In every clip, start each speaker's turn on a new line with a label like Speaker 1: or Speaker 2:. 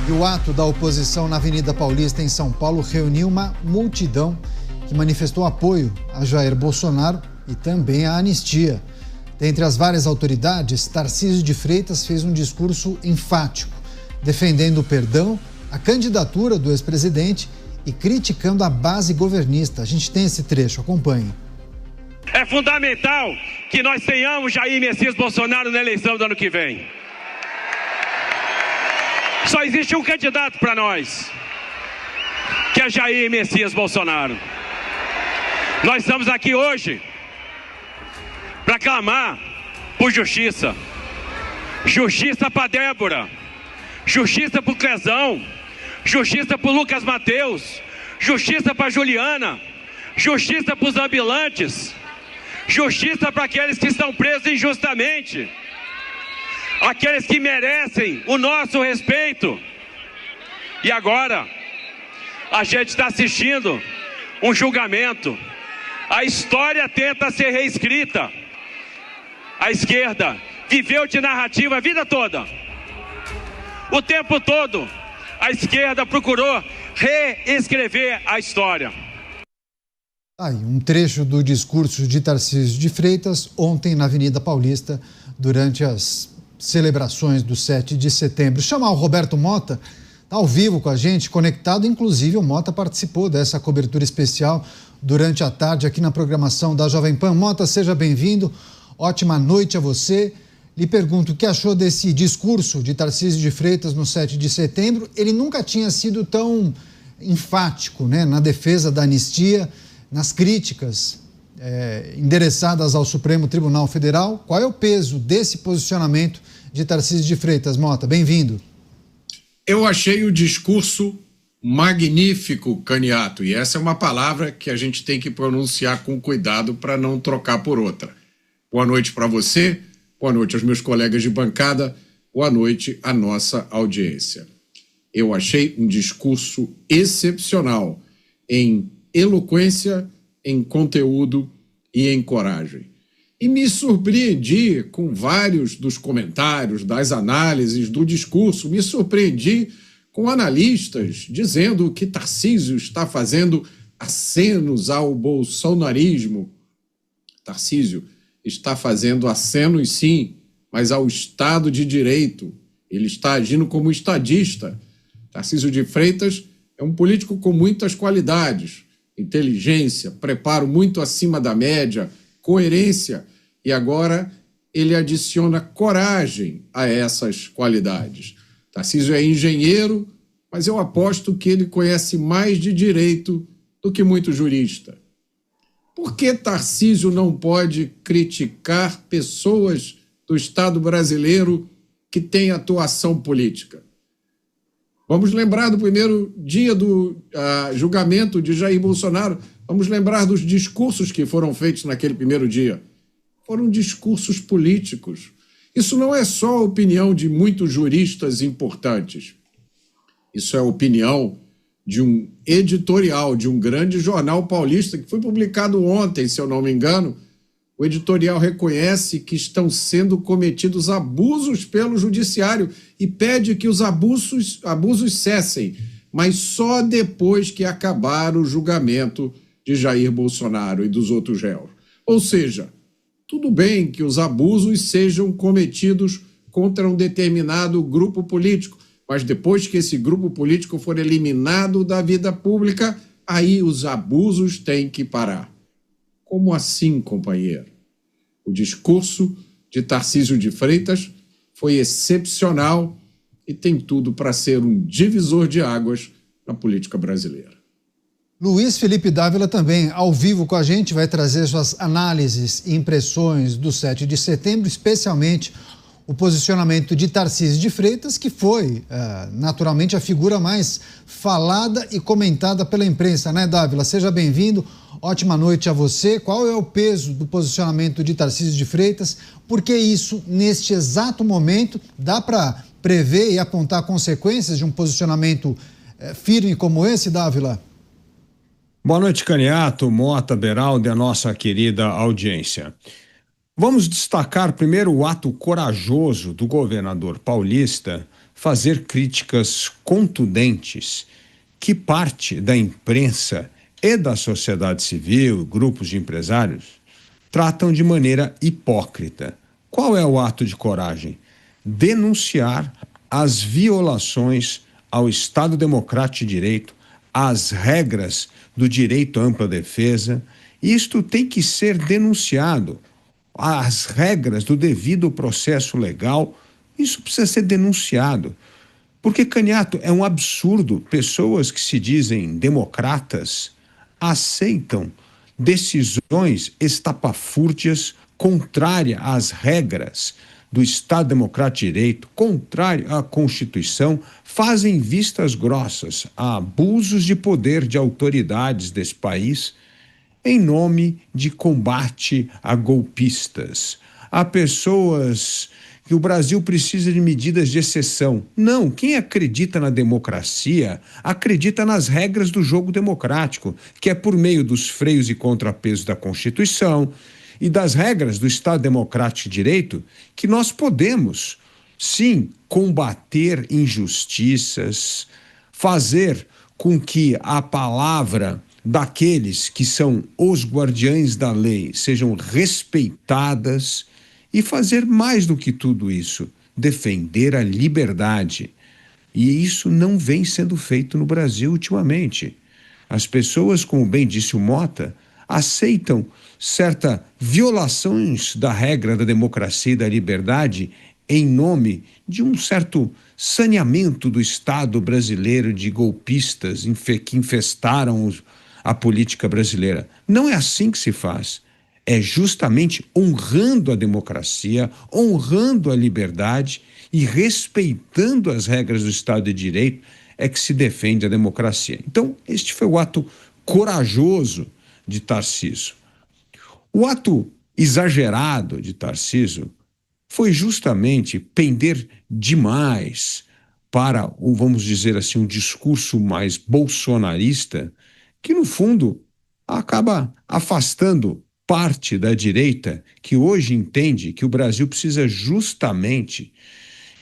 Speaker 1: E o ato da oposição na Avenida Paulista, em São Paulo, reuniu uma multidão que manifestou apoio a Jair Bolsonaro e também à anistia. Dentre as várias autoridades, Tarcísio de Freitas fez um discurso enfático, defendendo o perdão, a candidatura do ex-presidente e criticando a base governista. A gente tem esse trecho, acompanhe.
Speaker 2: É fundamental que nós tenhamos Jair Messias Bolsonaro na eleição do ano que vem. Só existe um candidato para nós, que é Jair Messias Bolsonaro. Nós estamos aqui hoje para clamar por justiça. Justiça para Débora, justiça para o Clezão, justiça para o Lucas Mateus, justiça para Juliana, justiça para os ambulantes, justiça para aqueles que estão presos injustamente, aqueles que merecem o nosso respeito. E agora, a gente está assistindo um julgamento. A história tenta ser reescrita. A esquerda viveu de narrativa a vida toda. O tempo todo, a esquerda procurou reescrever a história.
Speaker 1: Aí, um trecho do discurso de Tarcísio de Freitas ontem na Avenida Paulista, durante as celebrações do 7 de setembro. Chamar o Roberto Mota, está ao vivo com a gente, conectado. Inclusive, o Mota participou dessa cobertura especial durante a tarde aqui na programação da Jovem Pan. Mota, seja bem-vindo. Ótima noite a você. Lhe pergunto o que achou desse discurso de Tarcísio de Freitas no 7 de setembro. Ele nunca tinha sido tão enfático, né, na defesa da anistia, nas críticas endereçadas ao Supremo Tribunal Federal. Qual é o peso desse posicionamento de Tarcísio de Freitas? Mota, bem-vindo.
Speaker 3: Eu achei o discurso magnífico, Caniato, e essa é uma palavra que a gente tem que pronunciar com cuidado para não trocar por outra. Boa noite para você, boa noite aos meus colegas de bancada, boa noite à nossa audiência. Eu achei um discurso excepcional em eloquência, em conteúdo e em coragem. E me surpreendi com vários dos comentários, das análises do discurso, me surpreendi com analistas dizendo que Tarcísio está fazendo acenos ao bolsonarismo. Tarcísio está fazendo acenos, sim, mas ao Estado de Direito. Ele está agindo como estadista. Tarcísio de Freitas é um político com muitas qualidades: inteligência, preparo muito acima da média, coerência, e agora ele adiciona coragem a essas qualidades. Tarcísio é engenheiro, mas eu aposto que ele conhece mais de direito do que muito jurista. Por que Tarcísio não pode criticar pessoas do Estado brasileiro que têm atuação política? Vamos lembrar do primeiro dia do julgamento de Jair Bolsonaro. Vamos lembrar dos discursos que foram feitos naquele primeiro dia. Foram discursos políticos. Isso não é só a opinião de muitos juristas importantes. Isso é a opinião de um editorial de um grande jornal paulista que foi publicado ontem, se eu não me engano. O editorial reconhece que estão sendo cometidos abusos pelo judiciário e pede que os abusos cessem, mas só depois que acabar o julgamento de Jair Bolsonaro e dos outros réus. Ou seja, tudo bem que os abusos sejam cometidos contra um determinado grupo político, mas depois que esse grupo político for eliminado da vida pública, aí os abusos têm que parar. Como assim, companheiro? O discurso de Tarcísio de Freitas foi excepcional e tem tudo para ser um divisor de águas na política brasileira.
Speaker 1: Luiz Felipe Dávila também, ao vivo com a gente, vai trazer suas análises e impressões do 7 de setembro, especialmente o posicionamento de Tarcísio de Freitas, que foi, naturalmente, a figura mais falada e comentada pela imprensa, né, Dávila? Seja bem-vindo, ótima noite a você. Qual é o peso do posicionamento de Tarcísio de Freitas? Por que isso, neste exato momento, dá para prever e apontar consequências de um posicionamento firme como esse, Dávila?
Speaker 4: Boa noite, Caniato, Mota, Beraldo e a nossa querida audiência. Vamos destacar primeiro o ato corajoso do governador paulista fazer críticas contundentes que parte da imprensa e da sociedade civil, grupos de empresários, tratam de maneira hipócrita. Qual é o ato de coragem? Denunciar as violações ao Estado Democrático de Direito, às regras do direito à ampla defesa. Isto tem que ser denunciado. As regras do devido processo legal, isso precisa ser denunciado. Porque, Candiato, é um absurdo. Pessoas que se dizem democratas aceitam decisões estapafúrdias, contrárias às regras do Estado Democrático de Direito, contrário à Constituição, fazem vistas grossas a abusos de poder de autoridades desse país em nome de combate a golpistas. Há pessoas que o Brasil precisa de medidas de exceção. Não, quem acredita na democracia acredita nas regras do jogo democrático, que é por meio dos freios e contrapesos da Constituição e das regras do Estado Democrático de Direito que nós podemos, sim, combater injustiças, fazer com que a palavra daqueles que são os guardiães da lei sejam respeitadas e fazer mais do que tudo isso, defender a liberdade. E isso não vem sendo feito no Brasil ultimamente. As pessoas, como bem disse o Mota, aceitam certas violações da regra da democracia e da liberdade em nome de um certo saneamento do Estado brasileiro de golpistas que infestaram a política brasileira. Não é assim que se faz. É justamente honrando a democracia, honrando a liberdade e respeitando as regras do Estado de Direito é que se defende a democracia. Então, este foi o ato corajoso de Tarcísio. O ato exagerado de Tarcísio foi justamente pender demais para, vamos dizer assim, um discurso mais bolsonarista, que no fundo acaba afastando parte da direita que hoje entende que o Brasil precisa justamente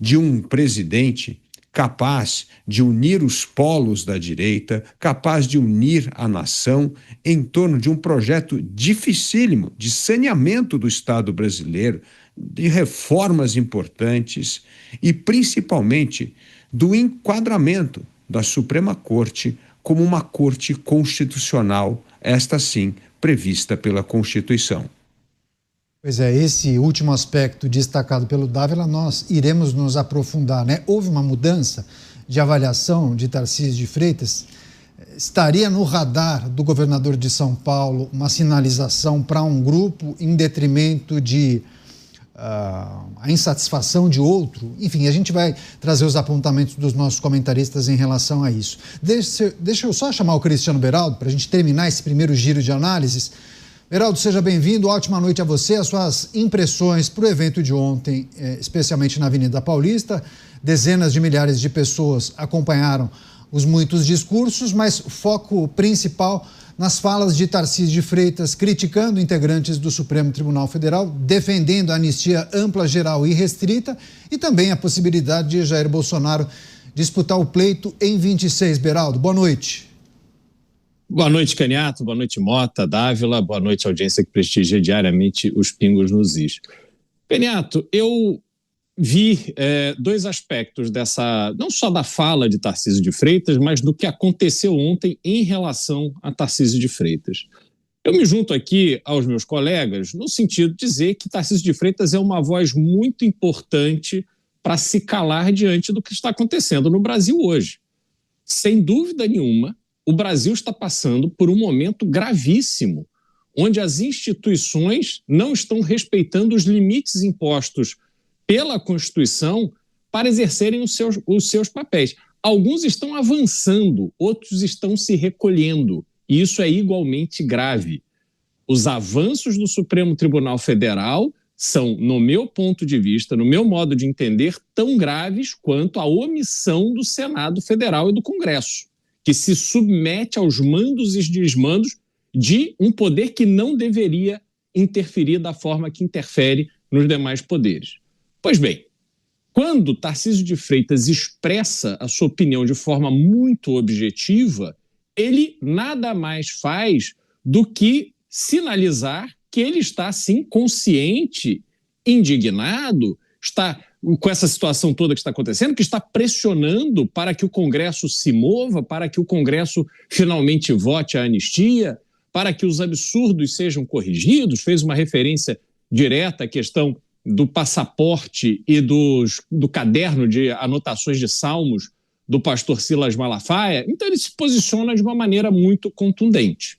Speaker 4: de um presidente capaz de unir os polos da direita, capaz de unir a nação em torno de um projeto dificílimo de saneamento do Estado brasileiro, de reformas importantes e principalmente do enquadramento da Suprema Corte como uma corte constitucional, esta sim, prevista pela Constituição.
Speaker 1: Pois é, esse último aspecto destacado pelo Dávila, nós iremos nos aprofundar, né? Houve uma mudança de avaliação de Tarcísio de Freitas. Estaria no radar do governador de São Paulo uma sinalização para um grupo em detrimento de a insatisfação de outro? Enfim, a gente vai trazer os apontamentos dos nossos comentaristas em relação a isso. Deixa eu só chamar o Cristiano Beraldo para a gente terminar esse primeiro giro de análises. Beraldo, seja bem-vindo, ótima noite a você, as suas impressões para o evento de ontem, especialmente na Avenida Paulista. Dezenas de milhares de pessoas acompanharam os muitos discursos, mas o foco principal nas falas de Tarcísio de Freitas, criticando integrantes do Supremo Tribunal Federal, defendendo a anistia ampla, geral e restrita e também a possibilidade de Jair Bolsonaro disputar o pleito em 26. Beraldo, boa noite.
Speaker 5: Boa noite, Candiato, boa noite, Mota, Dávila, boa noite, audiência que prestigia diariamente os Pingos nos Is. Candiato, eu vi dois aspectos dessa, não só da fala de Tarcísio de Freitas, mas do que aconteceu ontem em relação a Tarcísio de Freitas. Eu me junto aqui aos meus colegas no sentido de dizer que Tarcísio de Freitas é uma voz muito importante para se calar diante do que está acontecendo no Brasil hoje. Sem dúvida nenhuma, o Brasil está passando por um momento gravíssimo, onde as instituições não estão respeitando os limites impostos pela Constituição para exercerem os seus papéis. Alguns estão avançando, outros estão se recolhendo, e isso é igualmente grave. Os avanços do Supremo Tribunal Federal são, no meu ponto de vista, no meu modo de entender, tão graves quanto a omissão do Senado Federal e do Congresso, que se submete aos mandos e desmandos de um poder que não deveria interferir da forma que interfere nos demais poderes. Pois bem, quando Tarcísio de Freitas expressa a sua opinião de forma muito objetiva, ele nada mais faz do que sinalizar que ele está, sim, consciente, indignado, está com essa situação toda que está acontecendo, que está pressionando para que o Congresso se mova, para que o Congresso finalmente vote a anistia, para que os absurdos sejam corrigidos. Fez uma referência direta à questão do passaporte e do caderno de anotações de salmos do pastor Silas Malafaia. Então ele se posiciona de uma maneira muito contundente.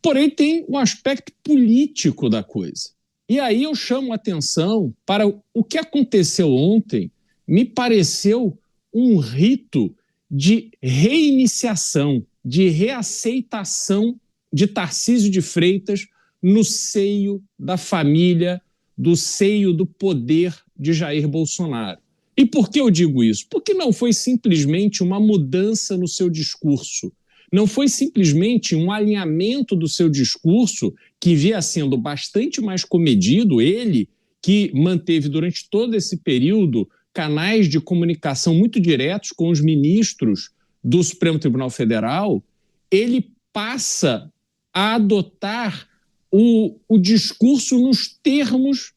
Speaker 5: Porém, tem um aspecto político da coisa. E aí eu chamo a atenção para o que aconteceu ontem. Me pareceu um rito de reiniciação, de reaceitação de Tarcísio de Freitas no seio da família, do seio do poder de Jair Bolsonaro. E por que eu digo isso? Porque não foi simplesmente uma mudança no seu discurso, não foi simplesmente um alinhamento do seu discurso que via sendo bastante mais comedido, ele que manteve durante todo esse período canais de comunicação muito diretos com os ministros do Supremo Tribunal Federal, ele passa a adotar o discurso nos termos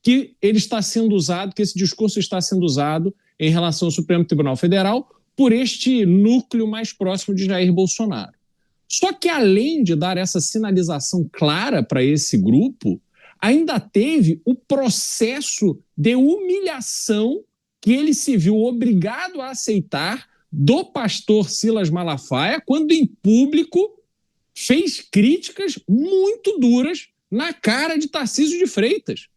Speaker 5: que ele está sendo usado, que esse discurso está sendo usado em relação ao Supremo Tribunal Federal por este núcleo mais próximo de Jair Bolsonaro. Só que, além de dar essa sinalização clara para esse grupo, ainda teve o processo de humilhação que ele se viu obrigado a aceitar do pastor Silas Malafaia, quando em público fez críticas muito duras na cara de Tarcísio de Freitas.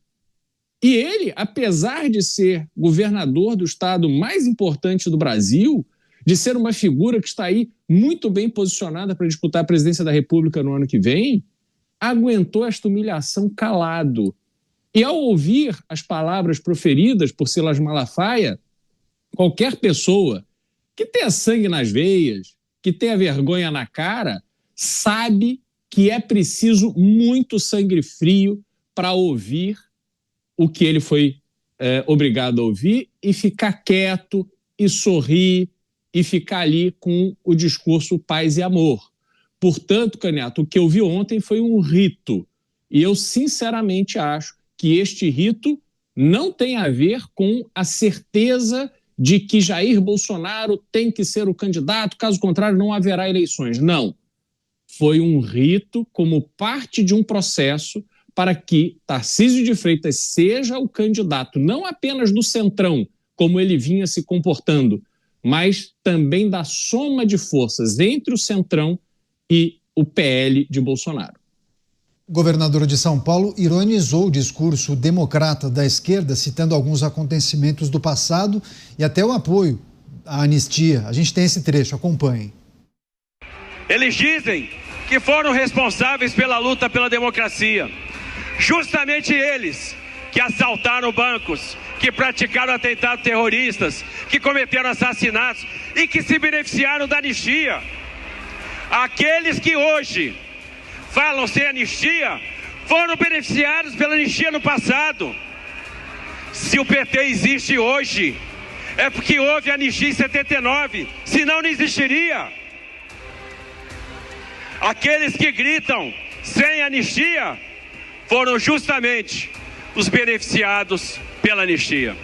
Speaker 5: E ele, apesar de ser governador do estado mais importante do Brasil, de ser uma figura que está aí muito bem posicionada para disputar a presidência da República no ano que vem, aguentou esta humilhação calado. E ao ouvir as palavras proferidas por Silas Malafaia, qualquer pessoa que tenha sangue nas veias, que tenha vergonha na cara, sabe que é preciso muito sangue frio para ouvir o que ele foi obrigado a ouvir e ficar quieto e sorrir e ficar ali com o discurso paz e amor. Portanto, Caniato, o que eu vi ontem foi um rito. E eu sinceramente acho que este rito não tem a ver com a certeza de que Jair Bolsonaro tem que ser o candidato, caso contrário não haverá eleições. Não. Foi um rito como parte de um processo para que Tarcísio de Freitas seja o candidato, não apenas do Centrão, como ele vinha se comportando, mas também da soma de forças entre o Centrão e o PL de Bolsonaro.
Speaker 1: O governador de São Paulo ironizou o discurso democrata da esquerda, citando alguns acontecimentos do passado e até o apoio à anistia. A gente tem esse trecho, acompanhem.
Speaker 2: Eles dizem que foram responsáveis pela luta pela democracia. Justamente eles que assaltaram bancos, que praticaram atentados terroristas, que cometeram assassinatos e que se beneficiaram da anistia. Aqueles que hoje falam sem anistia foram beneficiados pela anistia no passado. Se o PT existe hoje, é porque houve anistia em 79, senão não existiria. Aqueles que gritam sem anistia foram justamente os beneficiados pela anistia.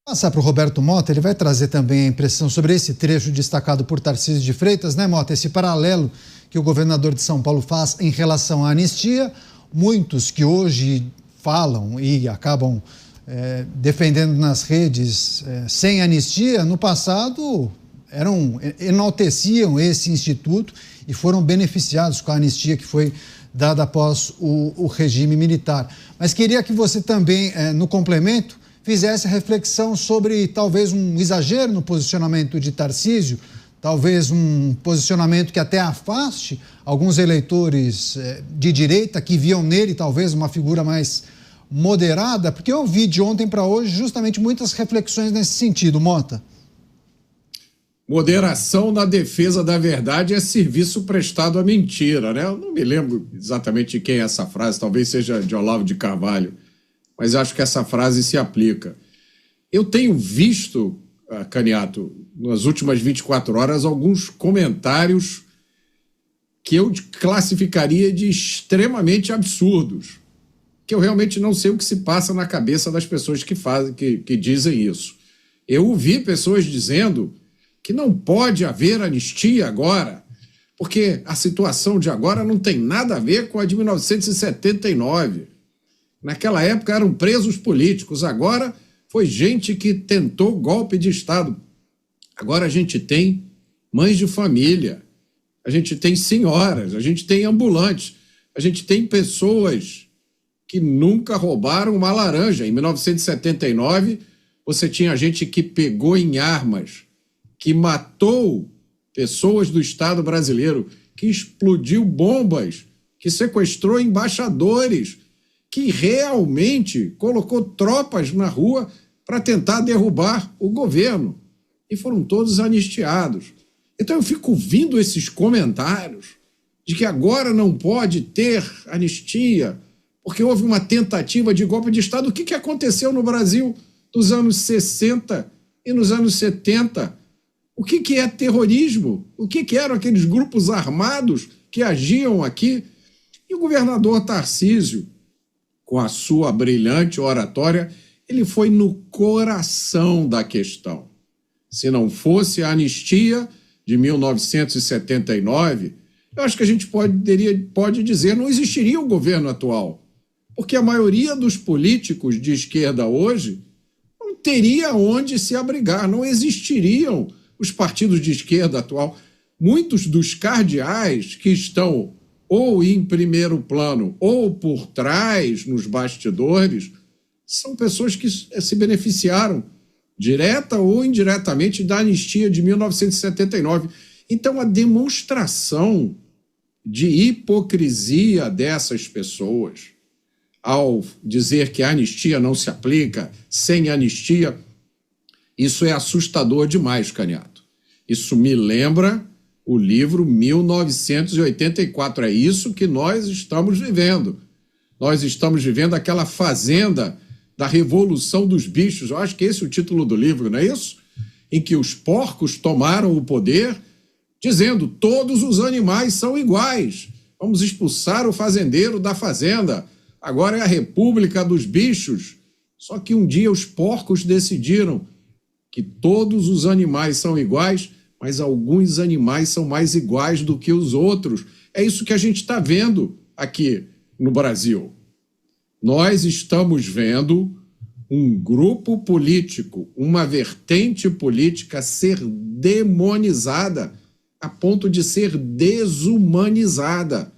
Speaker 1: Passar para o Roberto Mota, ele vai trazer também a impressão sobre esse trecho destacado por Tarcísio de Freitas, né, Mota? Esse paralelo que o governador de São Paulo faz em relação à anistia. Muitos que hoje falam e acabam defendendo nas redes sem anistia, no passado enalteciam esse instituto e foram beneficiados com a anistia que foi dada após o regime militar. Mas queria que você também, no complemento, fizesse a reflexão sobre talvez um exagero no posicionamento de Tarcísio, talvez um posicionamento que até afaste alguns eleitores de direita que viam nele talvez uma figura mais moderada, porque eu vi de ontem para hoje justamente muitas reflexões nesse sentido, Mota.
Speaker 3: Moderação na defesa da verdade é serviço prestado à mentira, né? Eu não me lembro exatamente de quem é essa frase, talvez seja de Olavo de Carvalho, mas acho que essa frase se aplica. Eu tenho visto, Caniato, nas últimas 24 horas, alguns comentários que eu classificaria de extremamente absurdos, que eu realmente não sei o que se passa na cabeça das pessoas que dizem isso. Eu ouvi pessoas dizendo que não pode haver anistia agora, porque a situação de agora não tem nada a ver com a de 1979. Naquela época eram presos políticos, agora foi gente que tentou golpe de Estado. Agora a gente tem mães de família, a gente tem senhoras, a gente tem ambulantes, a gente tem pessoas que nunca roubaram uma laranja. Em 1979, você tinha gente que pegou em armas, que matou pessoas do Estado brasileiro, que explodiu bombas, que sequestrou embaixadores, que realmente colocou tropas na rua para tentar derrubar o governo. E foram todos anistiados. Então eu fico ouvindo esses comentários de que agora não pode ter anistia, porque houve uma tentativa de golpe de Estado. O que aconteceu no Brasil nos anos 60 e nos anos 70? O que é terrorismo? O que eram aqueles grupos armados que agiam aqui? E o governador Tarcísio, com a sua brilhante oratória, ele foi no coração da questão. Se não fosse a anistia de 1979, eu acho que a gente pode dizer não existiria o governo atual, porque a maioria dos políticos de esquerda hoje não teria onde se abrigar, não existiriam os partidos de esquerda atual. Muitos dos cardeais que estão ou em primeiro plano ou por trás, nos bastidores, são pessoas que se beneficiaram, direta ou indiretamente, da anistia de 1979. Então, a demonstração de hipocrisia dessas pessoas, ao dizer que a anistia não se aplica, sem anistia, isso é assustador demais, Caniato. Isso me lembra o livro 1984. É isso que nós estamos vivendo. Nós estamos vivendo aquela fazenda da Revolução dos Bichos. Eu acho que esse é o título do livro, não é isso? Em que os porcos tomaram o poder, dizendo: todos os animais são iguais. Vamos expulsar o fazendeiro da fazenda. Agora é a República dos Bichos. Só que um dia os porcos decidiram que todos os animais são iguais, mas alguns animais são mais iguais do que os outros. É isso que a gente está vendo aqui no Brasil. Nós estamos vendo um grupo político, uma vertente política ser demonizada a ponto de ser desumanizada.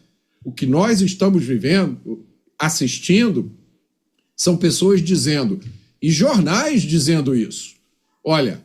Speaker 3: O que nós estamos vivendo, assistindo, são pessoas dizendo, e jornais dizendo isso: olha,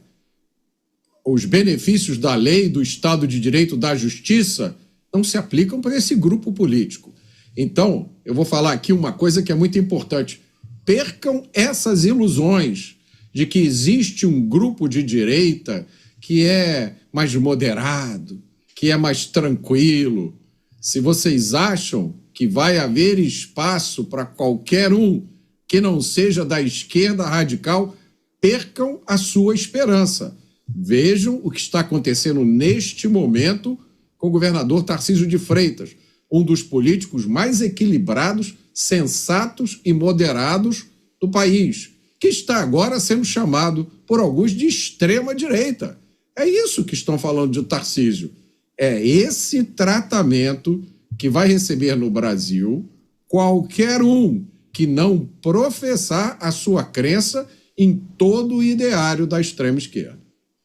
Speaker 3: os benefícios da lei, do Estado de Direito, da Justiça, não se aplicam para esse grupo político. Então, eu vou falar aqui uma coisa que é muito importante. Percam essas ilusões de que existe um grupo de direita que é mais moderado, que é mais tranquilo. Se vocês acham que vai haver espaço para qualquer um que não seja da esquerda radical, percam a sua esperança. Vejam o que está acontecendo neste momento com o governador Tarcísio de Freitas, um dos políticos mais equilibrados, sensatos e moderados do país, que está agora sendo chamado por alguns de extrema-direita. É isso que estão falando de Tarcísio. É esse tratamento que vai receber no Brasil qualquer um que não professar a sua crença em todo o ideário da extrema-esquerda.